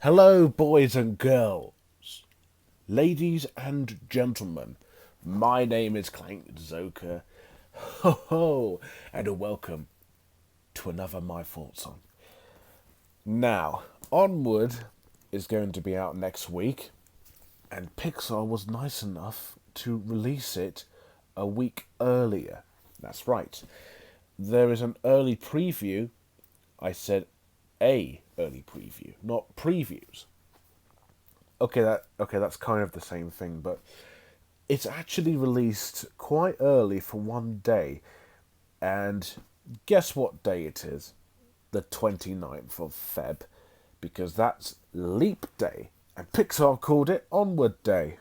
Hello, boys and girls, ladies and gentlemen. My name is Clank Zoka. Ho ho, and a welcome to another My Thoughts on. Now, Onward is going to be out next week, and Pixar was nice enough to release it a week earlier. That's right. There is an early preview. I said a early preview, not previews. That's kind of the same thing, but it's actually released quite early for one day. And guess what day it is? The 29th of Feb, because that's Leap Day. And Pixar called it Onward Day.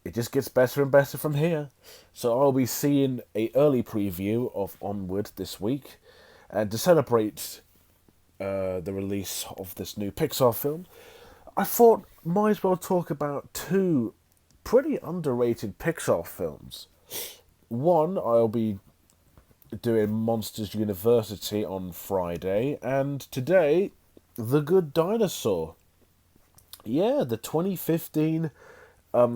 It just gets better and better from here. So I'll be seeing a early preview of Onward this week. And to celebrate the release of this new Pixar film, I thought might as well talk about two pretty underrated Pixar films. One, I'll be doing Monsters University on Friday, and today, The Good Dinosaur. Yeah, the 2015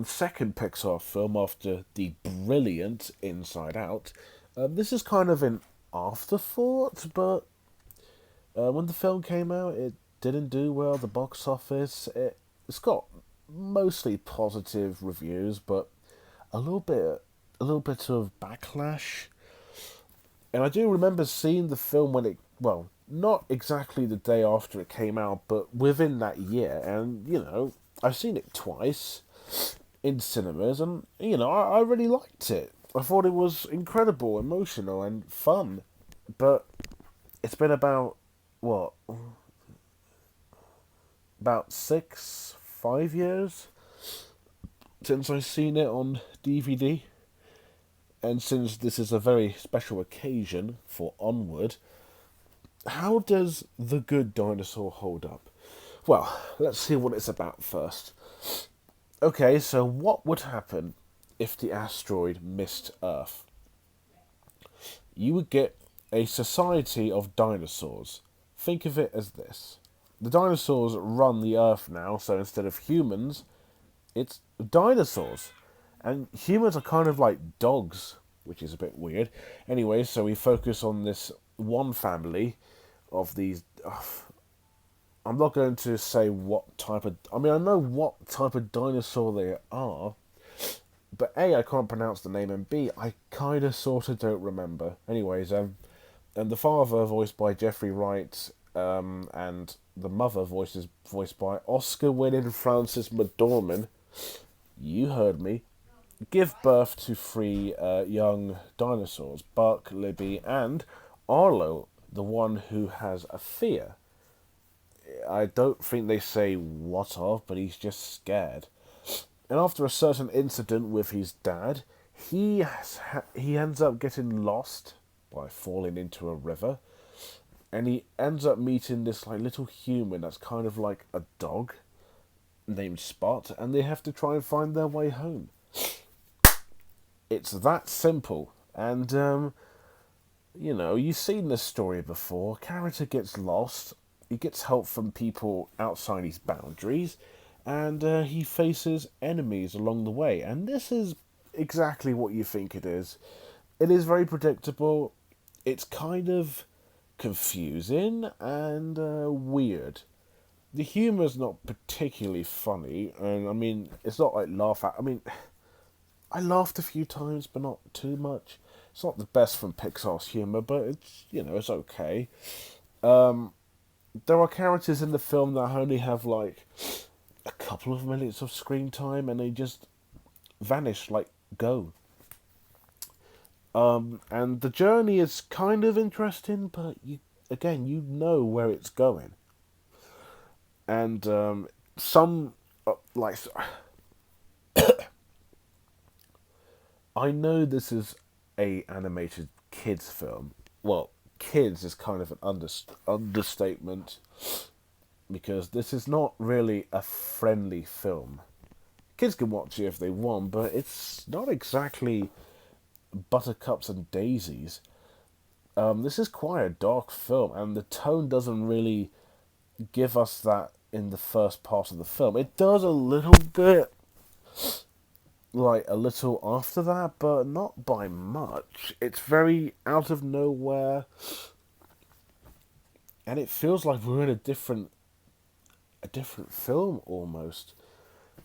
second Pixar film after the brilliant Inside Out. This is kind of an afterthought, but when the film came out, it didn't do well at the box office. It's got mostly positive reviews, but a little bit, a little bit of backlash. And I do remember seeing the film when well, not exactly the day after it came out, but within that year. And I've seen it twice in cinemas, and I really liked it. I thought it was incredible, emotional, and fun. But it's been about what, about 5 years since I've seen it on DVD. And since this is a very special occasion for Onward, how does The Good Dinosaur hold up? Well, let's see what it's about first. Okay, so what would happen if the asteroid missed Earth? You would get a society of dinosaurs. Think of it as this. The dinosaurs run the Earth now, so instead of humans, it's dinosaurs. And humans are kind of like dogs, which is a bit weird. Anyway, so we focus on this one family of these. I'm not going to say what type of. I mean, I know what type of dinosaur they are, but A, I can't pronounce the name, and B, I kind of sort of don't remember. Anyways, and the father voiced by Jeffrey Wright, and the mother voiced by Oscar-winning Frances McDormand. You heard me. Give birth to three young dinosaurs: Buck, Libby, and Arlo, the one who has a fear. I don't think they say what of, but he's just scared. And after a certain incident with his dad, he ends up getting lost by falling into a river, and he ends up meeting this like little human that's kind of like a dog named Spot, and they have to try and find their way home. It's that simple, and you've seen this story before. Character gets lost, he gets help from people outside his boundaries, and he faces enemies along the way. And this is exactly what you think it is. It is very predictable. It's kind of confusing and weird. The humor's not particularly funny, and I mean, it's not like laugh at. I mean, I laughed a few times, but not too much. It's not the best from Pixar's humor, but it's okay. There are characters in the film that only have like a couple of minutes of screen time, and they just vanish like go. And the journey is kind of interesting, but you know where it's going, and some like I know this is a animated kids film. Well, kids is kind of an understatement, because this is not really a friendly film. Kids can watch it if they want, but it's not exactly buttercups and daisies. This is quite a dark film, and the tone doesn't really give us that in the first part of the film. It does a little bit, like a little after that, but not by much. It's very out of nowhere, and it feels like we're in a different film almost.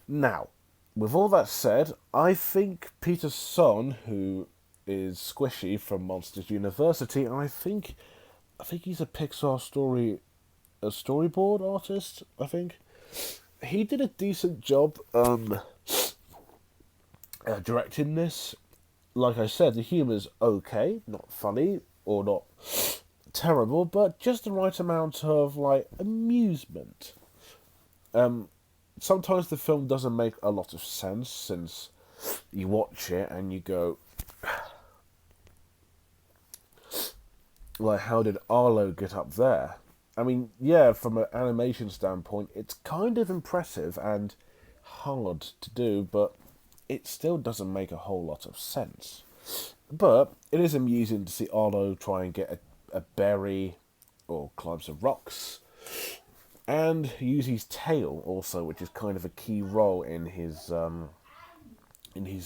Now, with all that said, I think Peter Son, who is Squishy from Monsters University, I think he's a storyboard artist. I think he did a decent job directing this. Like I said, the humour's okay, not funny or not terrible, but just the right amount of like amusement. Sometimes the film doesn't make a lot of sense since you watch it and you go, like, how did Arlo get up there? I mean, yeah, from an animation standpoint, it's kind of impressive and hard to do, but it still doesn't make a whole lot of sense. But it is amusing to see Arlo try and get a berry or climb some rocks and use his tail also, which is kind of a key role in his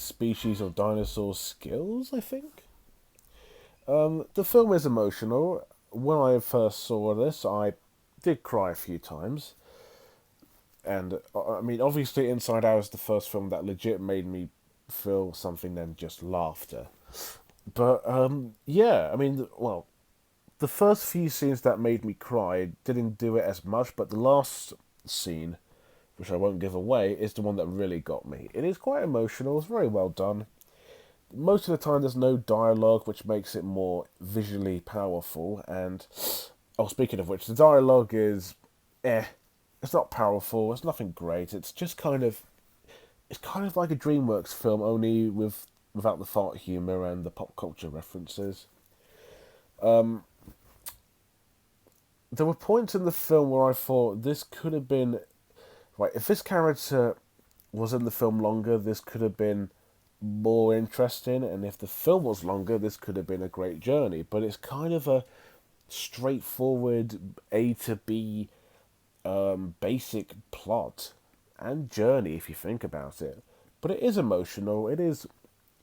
species of dinosaur skills, I think. The film is emotional. When I first saw this, I did cry a few times. And, I mean, obviously Inside Out is the first film that legit made me feel something than just laughter. But, yeah, I mean, well, the first few scenes that made me cry didn't do it as much, but the last scene, which I won't give away, is the one that really got me. It is quite emotional, it's very well done. Most of the time there's no dialogue, which makes it more visually powerful, and, oh, speaking of which, the dialogue is, it's not powerful, it's nothing great, it's kind of like a DreamWorks film, only without the fart humour and the pop culture references. There were points in the film where I thought this could have been, right, if this character was in the film longer, this could have been more interesting, and if the film was longer, this could have been a great journey. But it's kind of a straightforward A to B basic plot and journey if you think about it. But it is emotional, it is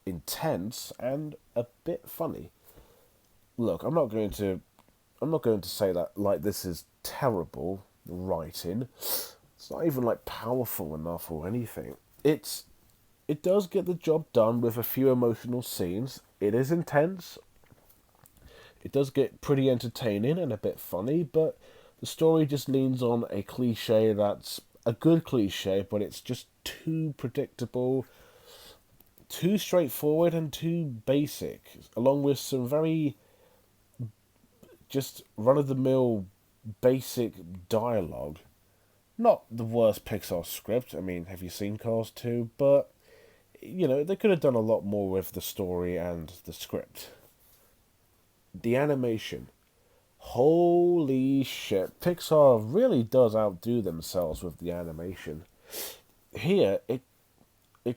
intense, and a bit funny. Look, I'm not going to say that like this is terrible writing. It's not even like powerful enough or anything. It does get the job done with a few emotional scenes. It is intense. It does get pretty entertaining and a bit funny, but the story just leans on a cliche that's a good cliche, but it's just too predictable, too straightforward, and too basic, along with some very just run of the mill basic dialogue. Not the worst Pixar script. I mean, have you seen Cars 2? But, they could have done a lot more with the story and the script. The animation. Holy shit. Pixar really does outdo themselves with the animation. Here, it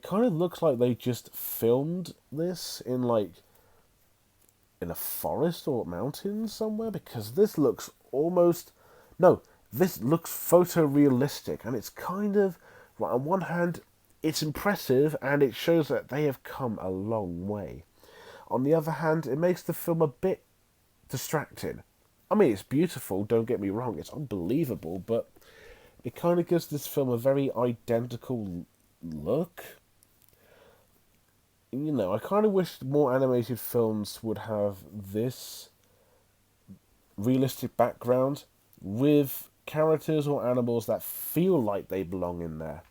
kind of looks like they just filmed this in a forest or mountains somewhere, because this looks almost, no, this looks photorealistic, and it's kind of, right, on one hand it's impressive and it shows that they have come a long way. On the other hand, it makes the film a bit distracting. I mean, it's beautiful, don't get me wrong, it's unbelievable, but it kind of gives this film a very identical look. I kind of wish more animated films would have this realistic background with characters or animals that feel like they belong in there.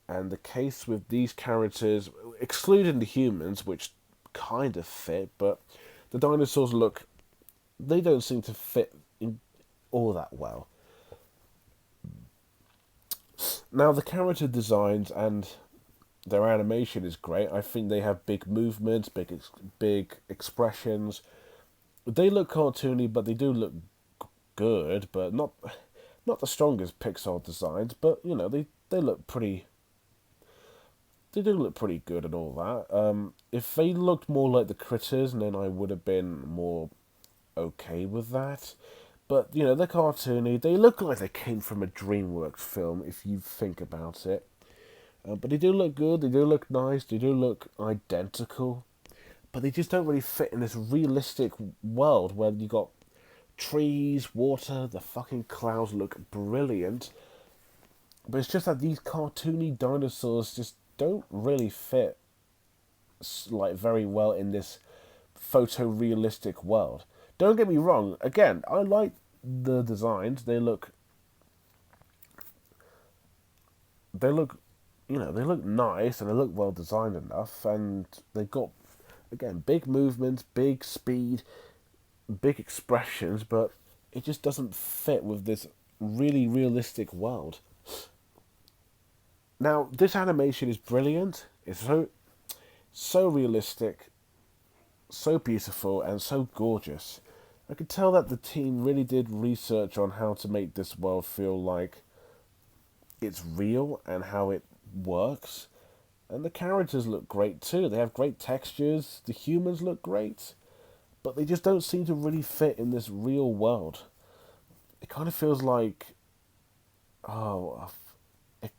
And the case with these characters, excluding the humans, which kind of fit, but the dinosaurs they don't seem to fit in all that well. Now, the character designs and their animation is great. I think they have big movements, big expressions. They look cartoony, but they do look good, but not the strongest Pixar designs. But they look pretty. They do look pretty good and all that. If they looked more like the critters, then I would have been more okay with that. But, they're cartoony. They look like they came from a DreamWorks film, if you think about it. But they do look good, they do look nice, they do look identical. But they just don't really fit in this realistic world where you got trees, water, the fucking clouds look brilliant. But it's just that these cartoony dinosaurs just don't really fit like very well in this photorealistic world. Don't get me wrong. Again, I like the designs. They look, they look nice and they look well designed enough. And they've got, again, big movements, big speed, big expressions. But it just doesn't fit with this really realistic world. Now, this animation is brilliant. It's so realistic, so beautiful, and so gorgeous. I could tell that the team really did research on how to make this world feel like it's real and how it works. And the characters look great too. They have great textures. The humans look great. But they just don't seem to really fit in this real world. It kind of feels like... Oh... It,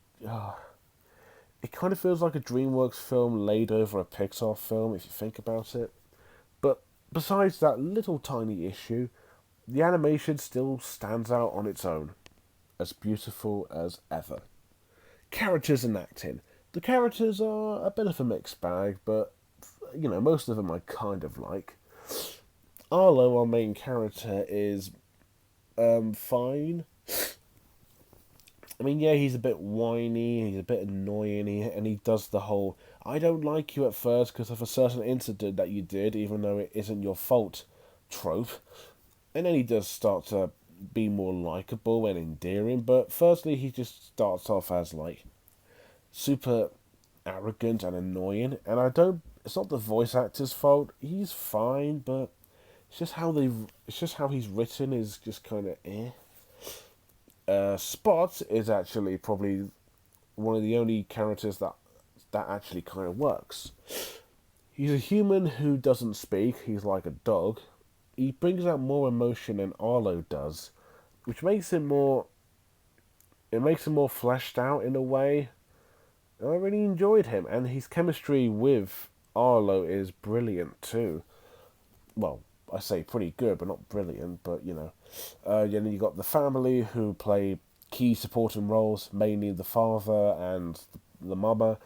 it kind of feels like a DreamWorks film laid over a Pixar film, if you think about it. But besides that little tiny issue, the animation still stands out on its own, as beautiful as ever. Characters and acting. The characters are a bit of a mixed bag, but, most of them I kind of like. Arlo, our main character, is fine. I mean, yeah, he's a bit whiny, he's a bit annoying, and he does the whole, I don't like you at first because of a certain incident that you did, even though it isn't your fault, trope. And then he does start to be more likable and endearing, but firstly, he just starts off as, super arrogant and annoying, and it's not the voice actor's fault, he's fine, but it's just how he's written is just kind of eh. Spot is actually probably one of the only characters that actually kind of works. He's a human who doesn't speak. He's like a dog. He brings out more emotion than Arlo does, which makes him more. It makes him more fleshed out in a way. And I really enjoyed him, and his chemistry with Arlo is brilliant too. Well, I say pretty good, but not brilliant. But then you got the family who play key supporting roles, mainly the father and the mother.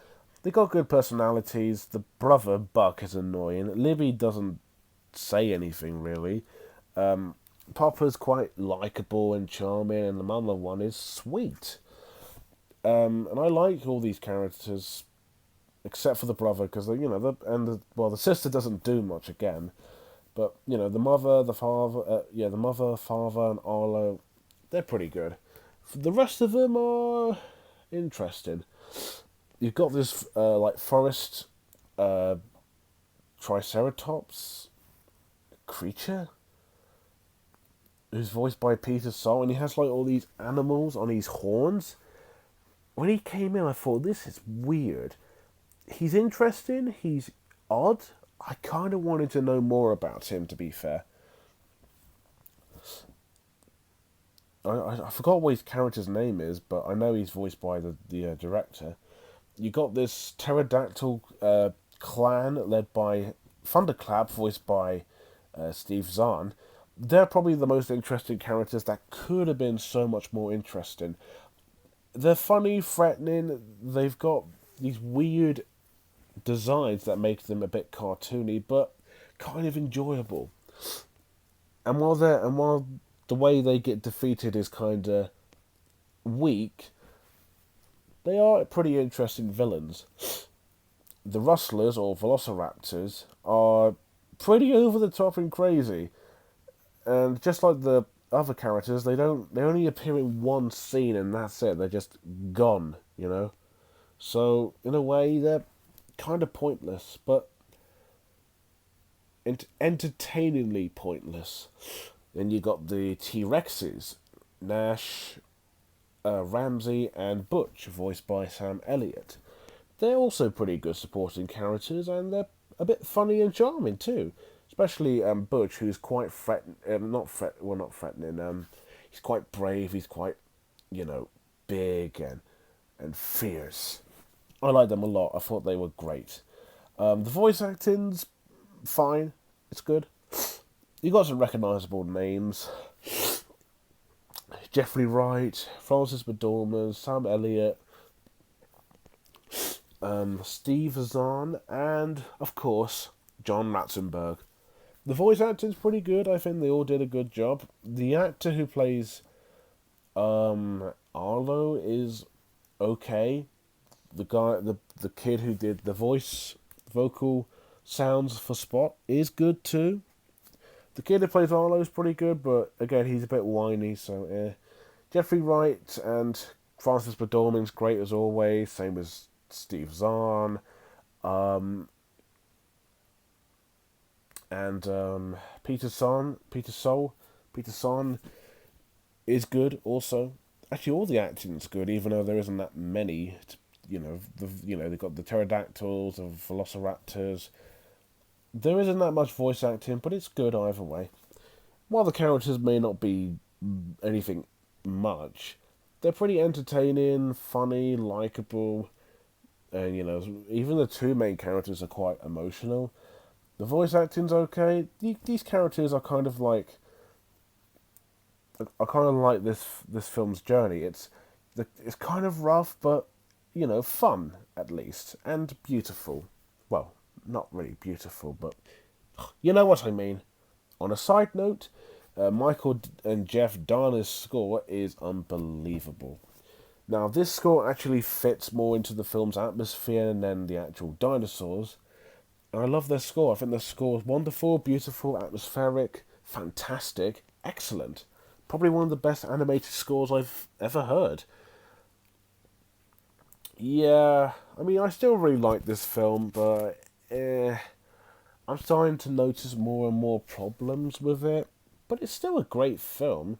They got good personalities. The brother Buck is annoying. Libby doesn't say anything really. Papa's quite likable and charming, and the mother one is sweet. And I like all these characters, except for the brother, because the sister doesn't do much again. But, the mother, the father, the mother, father, and Arlo, they're pretty good. The rest of them are interesting. You've got this, forest triceratops creature who's voiced by Peter Saul, and he has, all these animals on his horns. When he came in, I thought, this is weird. He's interesting, he's odd. I kind of wanted to know more about him, to be fair. I forgot what his character's name is, but I know he's voiced by the director. You got this pterodactyl clan led by Thunderclap, voiced by Steve Zahn. They're probably the most interesting characters that could have been so much more interesting. They're funny, threatening, they've got these weird designs that make them a bit cartoony, but kind of enjoyable. And while the way they get defeated is kind of weak, they are pretty interesting villains. The rustlers or velociraptors are pretty over the top and crazy, and just like the other characters, they only appear in one scene and that's it. They're just gone, So in a way, they're kind of pointless, but entertainingly pointless. Then you got the T-Rexes, Nash, Ramsey, and Butch, voiced by Sam Elliott. They're also pretty good supporting characters, and they're a bit funny and charming too, especially Butch, who's quite not threatening. He's quite brave. He's quite, you know, big and fierce. I like them a lot. I thought they were great. The voice acting's fine. It's good. You got some recognisable names: Jeffrey Wright, Francis McDormand, Sam Elliott, Steve Zahn, and of course John Ratzenberg. The voice acting's pretty good. I think they all did a good job. The actor who plays Arlo is okay. The kid who did the vocal sounds for Spot is good too. The kid who plays Arlo is pretty good, but again, he's a bit whiny, so Jeffrey Wright and Francis McDormand's great as always, same as Steve Zahn. And Peter Son is good also. Actually, all the acting's good, even though there isn't that many. They've got the pterodactyls, the velociraptors. There isn't that much voice acting, but it's good either way. While the characters may not be anything much, they're pretty entertaining, funny, likable, and even the two main characters are quite emotional. The voice acting's okay. These characters are kind of like this film's journey. It's kind of rough, but fun at least, and beautiful. Well, not really beautiful, but you know what I mean. On a side note, Michael and Jeff Darner's score is unbelievable. Now, this score actually fits more into the film's atmosphere than the actual dinosaurs. And I love their score. I think their score is wonderful, beautiful, atmospheric, fantastic, excellent. Probably one of the best animated scores I've ever heard. Yeah, I mean, I still really like this film, but I'm starting to notice more and more problems with it. But it's still a great film.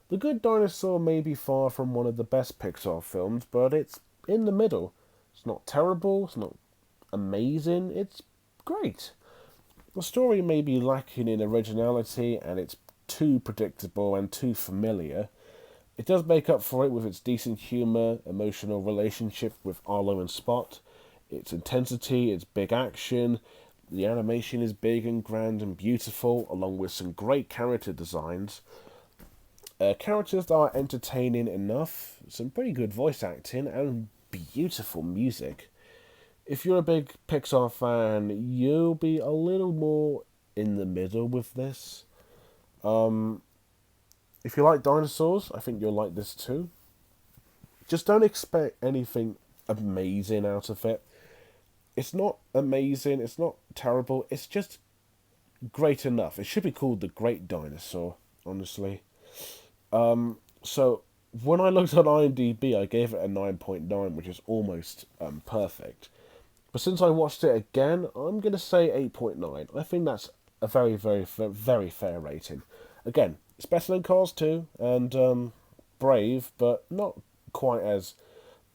The Good Dinosaur may be far from one of the best Pixar films, but it's in the middle. It's not terrible, it's not amazing, it's great. The story may be lacking in originality, and it's too predictable and too familiar. It does make up for it with its decent humour, emotional relationship with Arlo and Spot, its intensity, its big action. The animation is big and grand and beautiful, along with some great character designs. Characters that are entertaining enough, some pretty good voice acting, and beautiful music. If you're a big Pixar fan, you'll be a little more in the middle with this. If you like dinosaurs, I think you'll like this too. Just don't expect anything amazing out of it. It's not amazing, it's not terrible, it's just great enough. It should be called The Great Dinosaur, honestly. So, when I looked on IMDb, I gave it a 9.9, which is almost perfect. But since I watched it again, I'm going to say 8.9. I think that's a very, very, very fair rating. Again, it's better than Cars 2 and Brave, but not quite as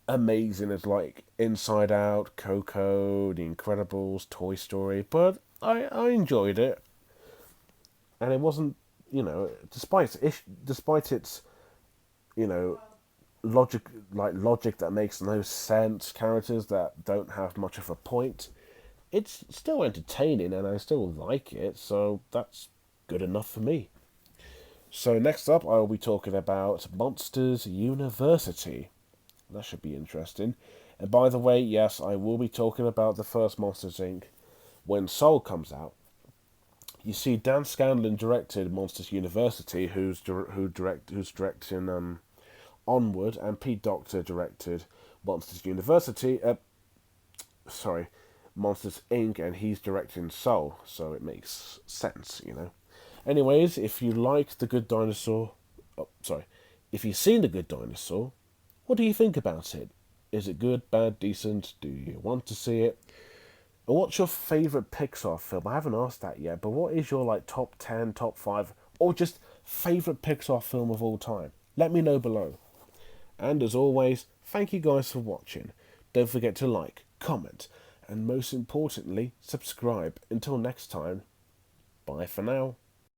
amazing as like Inside Out, Coco, The Incredibles, Toy Story. But I enjoyed it, and it wasn't, despite its logic that makes no sense, characters that don't have much of a point. It's still entertaining, and I still like it, so that's good enough for me. So next up, I will be talking about Monsters University. That should be interesting. And by the way, yes, I will be talking about the first Monsters Inc. when Soul comes out. You see, Dan Scanlon directed Monsters University, who's directing Onward, and Pete Docter directed Monsters Monsters Inc., and he's directing Soul, so it makes sense. Anyways, if you like The Good Dinosaur, if you've seen The Good Dinosaur, what do you think about it? Is it good, bad, decent? Do you want to see it? And what's your favourite Pixar film? I haven't asked that yet, but what is your top 10, top 5, or just favourite Pixar film of all time? Let me know below. And as always, thank you guys for watching. Don't forget to like, comment, and most importantly, subscribe. Until next time, Bye for now.